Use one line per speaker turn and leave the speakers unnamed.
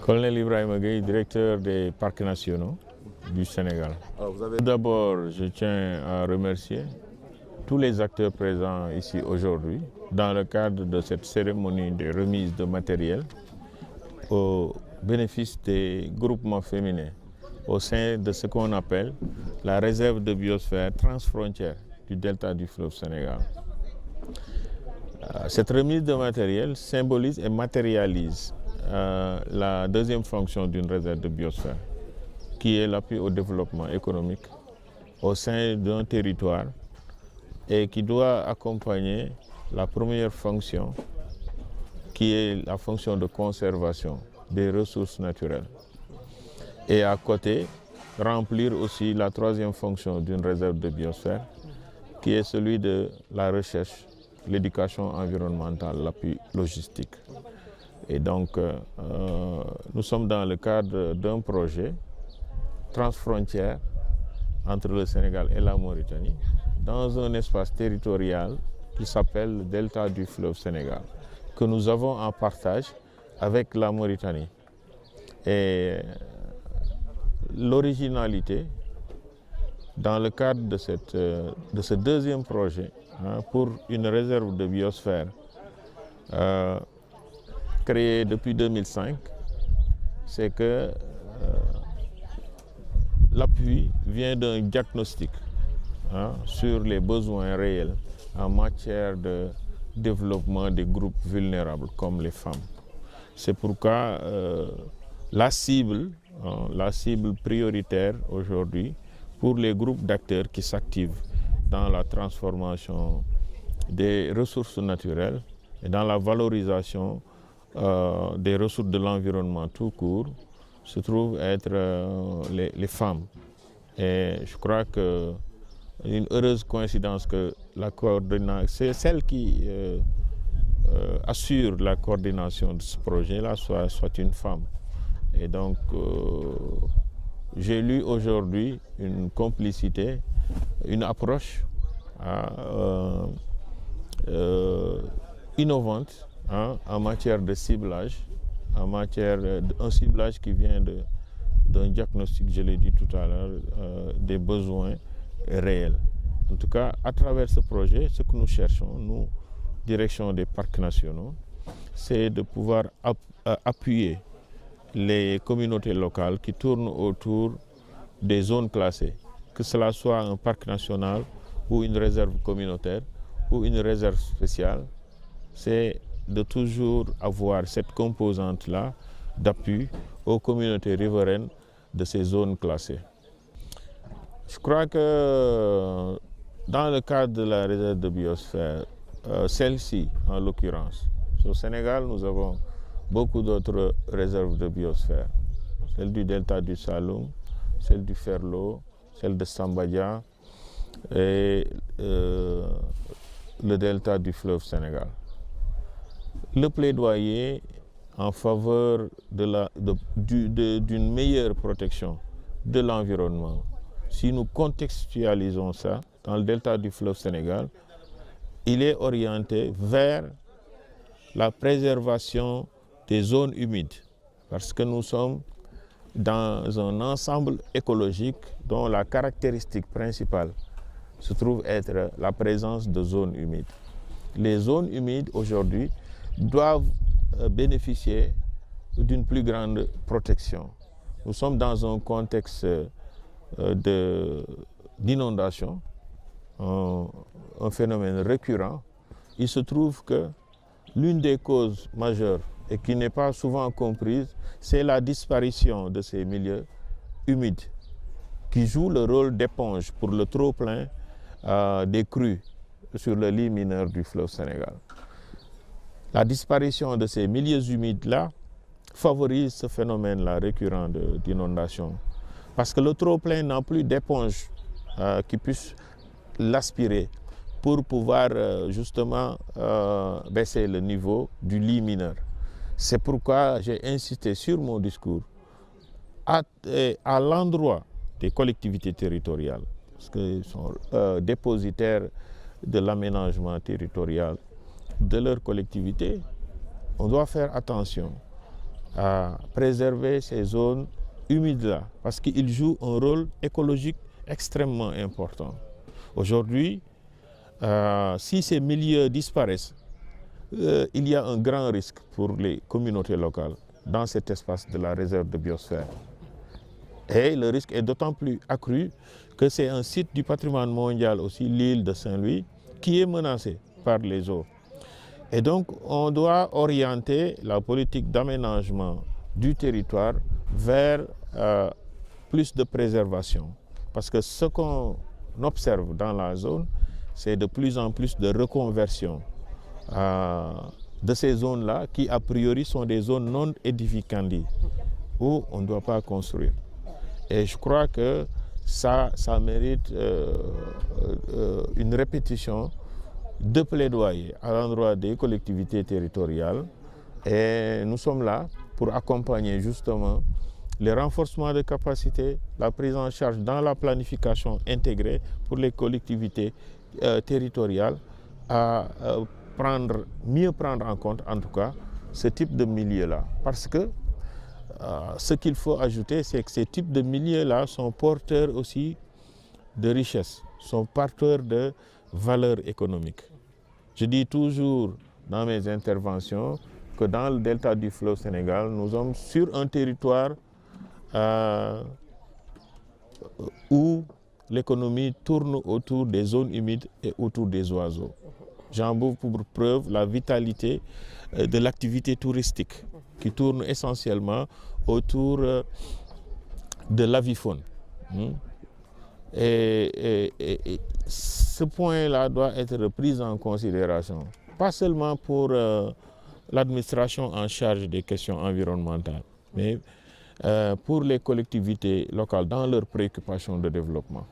Colonel Ibrahim Gueye, directeur des parcs nationaux du Sénégal. D'abord, je tiens à remercier tous les acteurs présents ici aujourd'hui dans le cadre de cette cérémonie de remise de matériel au bénéfice des groupements féminins au sein de ce qu'on appelle la réserve de biosphère transfrontière du delta du fleuve Sénégal. Cette remise de matériel symbolise et matérialise la deuxième fonction d'une réserve de biosphère, qui est l'appui au développement économique au sein d'un territoire et qui doit accompagner la première fonction, qui est la fonction de conservation des ressources naturelles. Et à côté, remplir aussi la troisième fonction d'une réserve de biosphère, qui est celui de la recherche, l'éducation environnementale, l'appui logistique. Et donc, nous sommes dans le cadre d'un projet transfrontière entre le Sénégal et la Mauritanie, dans un espace territorial qui s'appelle le delta du fleuve Sénégal, que nous avons en partage avec la Mauritanie. Et l'originalité, dans le cadre de ce deuxième projet, pour une réserve de biosphère créée depuis 2005, c'est que l'appui vient d'un diagnostic sur les besoins réels en matière de développement des groupes vulnérables comme les femmes. C'est pourquoi la cible prioritaire aujourd'hui pour les groupes d'acteurs qui s'activent dans la transformation des ressources naturelles et dans la valorisation des ressources de l'environnement tout court se trouve être les femmes. Et je crois que une heureuse coïncidence que la coordination, c'est celle qui assure la coordination de ce projet-là, soit une femme. Et donc, j'ai lu aujourd'hui une complicité, une approche innovante en matière de ciblage, un ciblage qui vient d'un diagnostic, je l'ai dit tout à l'heure, des besoins réels. En tout cas, à travers ce projet, ce que nous cherchons, nous, direction des parcs nationaux, c'est de pouvoir appuyer les communautés locales qui tournent autour des zones classées, que cela soit un parc national ou une réserve communautaire ou une réserve spéciale, c'est de toujours avoir cette composante-là d'appui aux communautés riveraines de ces zones classées. Je crois que dans le cadre de la réserve de biosphère, celle-ci en l'occurrence, au Sénégal, nous avons beaucoup d'autres réserves de biosphère, celle du delta du Saloum, celle du Ferlo, celle de Sambadia et le delta du fleuve Sénégal. Le plaidoyer en faveur d'une meilleure protection de l'environnement, si nous contextualisons ça dans le delta du fleuve Sénégal, il est orienté vers la préservation des zones humides, parce que nous sommes dans un ensemble écologique dont la caractéristique principale se trouve être la présence de zones humides. Les zones humides aujourd'hui doivent bénéficier d'une plus grande protection. Nous sommes dans un contexte d'inondation, un phénomène récurrent. Il se trouve que l'une des causes majeures et qui n'est pas souvent comprise, c'est la disparition de ces milieux humides qui jouent le rôle d'éponge pour le trop-plein des crues sur le lit mineur du fleuve Sénégal. La disparition de ces milieux humides-là favorise ce phénomène-là récurrent d'inondation. Parce que le trop-plein n'a plus d'éponge qui puisse l'aspirer pour pouvoir justement baisser le niveau du lit mineur. C'est pourquoi j'ai insisté sur mon discours à l'endroit des collectivités territoriales, parce qu'ils sont dépositaires de l'aménagement territorial de leur collectivité. On doit faire attention à préserver ces zones humides-là, parce qu'ils jouent un rôle écologique extrêmement important. Aujourd'hui, si ces milieux disparaissent, il y a un grand risque pour les communautés locales dans cet espace de la réserve de biosphère. Et le risque est d'autant plus accru que c'est un site du patrimoine mondial aussi, l'île de Saint-Louis, qui est menacée par les eaux. Et donc, on doit orienter la politique d'aménagement du territoire vers plus de préservation. Parce que ce qu'on observe dans la zone, c'est de plus en plus de reconversion de ces zones-là qui, a priori, sont des zones non édificantes où on ne doit pas construire. Et je crois que ça mérite une répétition de plaidoyer à l'endroit des collectivités territoriales. Et nous sommes là pour accompagner justement les renforcements de capacités, la prise en charge dans la planification intégrée pour les collectivités territoriales à mieux prendre en compte en tout cas ce type de milieu-là. Parce que ce qu'il faut ajouter, c'est que ces types de milieux-là sont porteurs aussi de richesse, sont porteurs de valeur économique. Je dis toujours dans mes interventions que dans le delta du fleuve Sénégal, nous sommes sur un territoire où l'économie tourne autour des zones humides et autour des oiseaux. J'en veux pour preuve la vitalité de l'activité touristique qui tourne essentiellement autour de l'avifaune. Et ce point-là doit être pris en considération, pas seulement pour l'administration en charge des questions environnementales, mais pour les collectivités locales dans leurs préoccupations de développement.